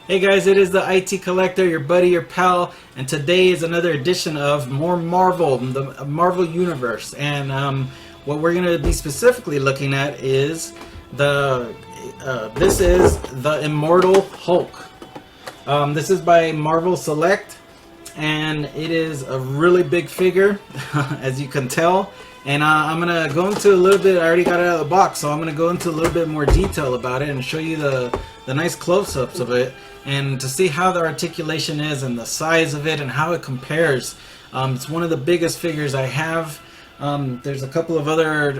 Hey guys, it is the IT Collector, your buddy, your pal, and today is another edition of more Marvel, the Marvel Universe. And what we're going to be specifically looking at is this is the Immortal Hulk. This is by Marvel Select, and it is a really big figure, as you can tell. And I'm gonna go into a little bit. I already got it out of the box, so I'm gonna go into a little bit more detail about it and show you the nice close-ups of it, and to see how the articulation is and the size of it and how it compares. It's one of the biggest figures I have. There's a couple of other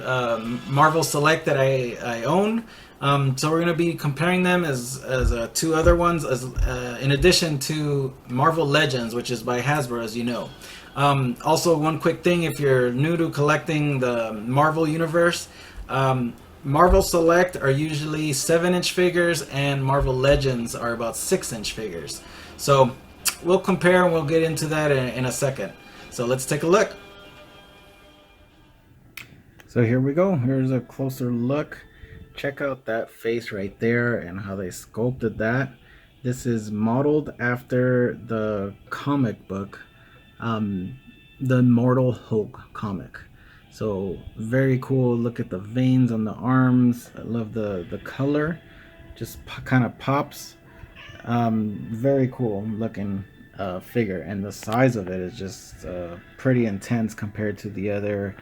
Marvel Select that I own. So we're going to be comparing them as two other ones, in addition to Marvel Legends, which is by Hasbro, as you know. Also, one quick thing, if you're new to collecting the Marvel Universe, Marvel Select are usually 7-inch figures, and Marvel Legends are about 6-inch figures. So we'll compare, and we'll get into that in a second. So let's take a look. So here we go. Here's a closer look. Check out that face right there and how they sculpted that. This is modeled after the comic book, the Immortal Hulk comic. So very cool. Look at the veins on the arms. I love the color. Just kind of pops. Very cool looking figure, and the size of it is just pretty intense compared to the other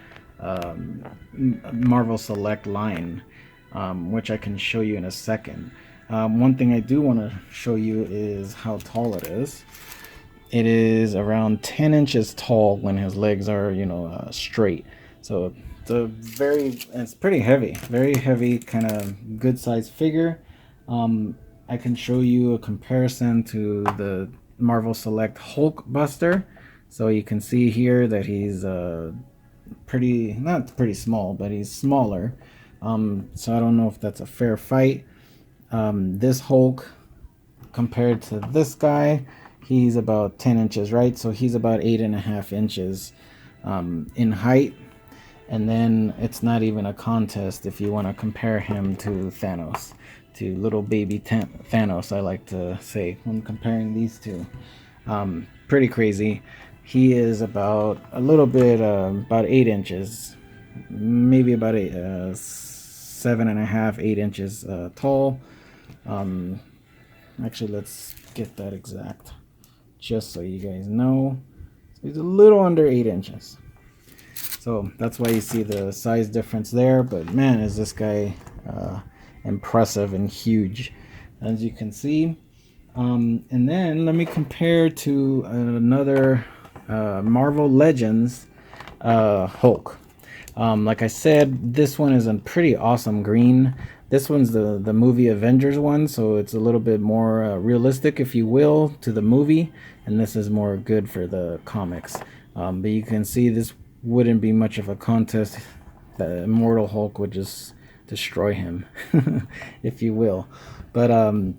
Marvel Select line. Which I can show you in a second. One thing I do want to show you is how tall it is. It is around 10 inches tall when his legs are, straight. So it's pretty heavy, very heavy, kind of good sized figure. I can show you a comparison to the Marvel Select Hulk Buster. So you can see here that he's not pretty small, but he's smaller. So I don't know if that's a fair fight. This Hulk compared to this guy, he's about 10 inches, right? So he's about 8.5 inches in height. And then it's not even a contest if you want to compare him to Thanos, to little baby Thanos, I like to say when comparing these two. Pretty crazy. He is about 8 inches, maybe about 7.5, 8 inches tall. Actually, let's get that exact, just so you guys know. He's a little under 8 inches. So that's why you see the size difference there. But man, is this guy impressive and huge, as you can see. And then let me compare to another Marvel Legends Hulk. Like I said, this one is a pretty awesome green. This one's the movie Avengers one, so it's a little bit more realistic, if you will, to the movie, and this is more good for the comics. But you can see this wouldn't be much of a contest. The Immortal Hulk would just destroy him, if you will. But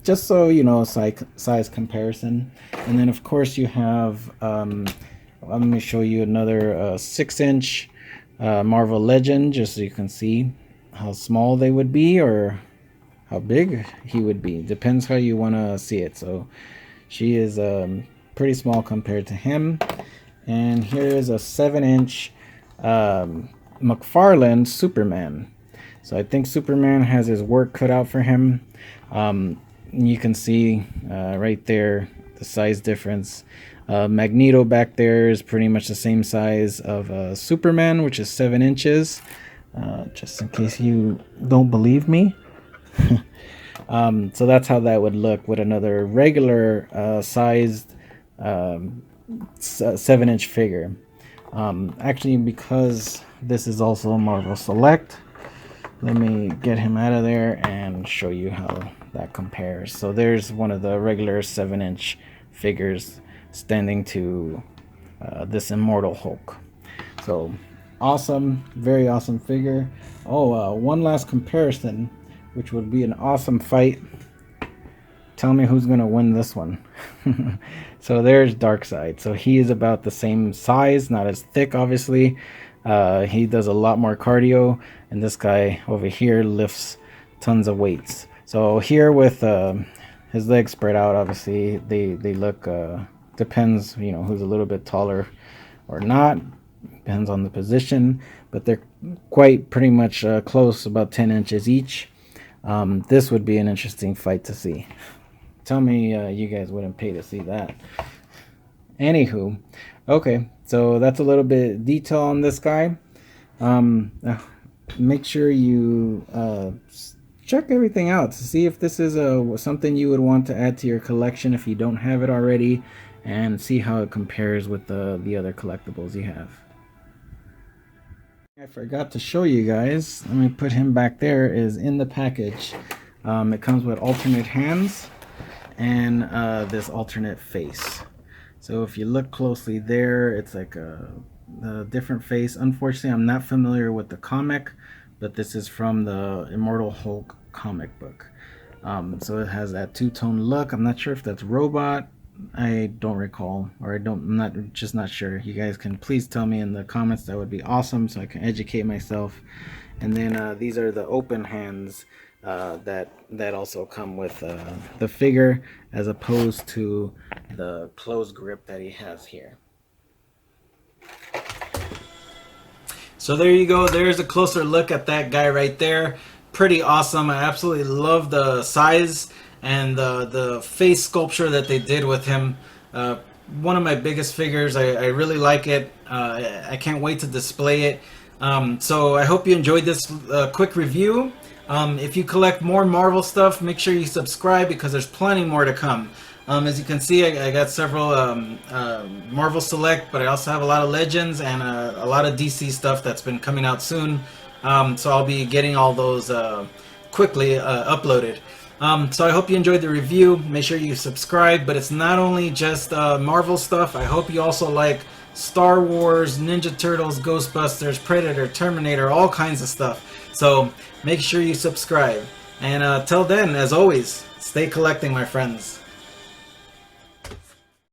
just so you know, size comparison. And then of course you have, let me show you another 6-inch Marvel Legend, just so you can see how small they would be or how big he would be. Depends how you want to see it. So she is pretty small compared to him. And here is a 7-inch McFarlane Superman. So I think Superman has his work cut out for him. You can see right there the size difference. Magneto back there is pretty much the same size of Superman, which is 7 inches. Just in case you don't believe me. So that's how that would look with another regular sized 7-inch figure. Actually, because this is also a Marvel Select, let me get him out of there and show you how that compares. So there's one of the regular 7-inch figures standing to this Immortal Hulk. So awesome, very awesome figure. One last comparison, which would be an awesome fight. Tell me who's gonna win this one. So there's Darkseid. So he is about the same size, not as thick, obviously. He does a lot more cardio, and this guy over here lifts tons of weights. So here with his legs spread out. Obviously, they look depends, you know, who's a little bit taller or not. Depends on the position, but they're quite pretty much close, about 10 inches each. This would be an interesting fight to see. Tell me you guys wouldn't pay to see that. Anywho, okay, so that's a little bit detail on this guy. Make sure you check everything out to see if this is something you would want to add to your collection if you don't have it already, and see how it compares with the other collectibles you have. I forgot to show you guys, let me put him back there, is in the package. It comes with alternate hands and this alternate face. So if you look closely there, it's like a different face. Unfortunately, I'm not familiar with the comic, but this is from the Immortal Hulk comic book. So it has that two-tone look. I'm not sure if that's robot. I don't recall, or I'm just not sure. You guys can please tell me in the comments. That would be awesome, so I can educate myself. And then these are the open hands that also come with the figure, as opposed to the closed grip that he has here. So there you go. There's a closer look at that guy right there. Pretty awesome. I absolutely love the size and the face sculpture that they did with him. One of my biggest figures. I really like it. I can't wait to display it. So I hope you enjoyed this quick review. If you collect more Marvel stuff, make sure you subscribe, because there's plenty more to come. As you can see, I got several Marvel Select, but I also have a lot of Legends and a lot of DC stuff that's been coming out soon. So I'll be getting all those quickly uploaded. So I hope you enjoyed the review. Make sure you subscribe, but it's not only just Marvel stuff. I hope you also like Star Wars, Ninja Turtles, Ghostbusters, Predator, Terminator, all kinds of stuff. So make sure you subscribe. And till then, as always, stay collecting, my friends.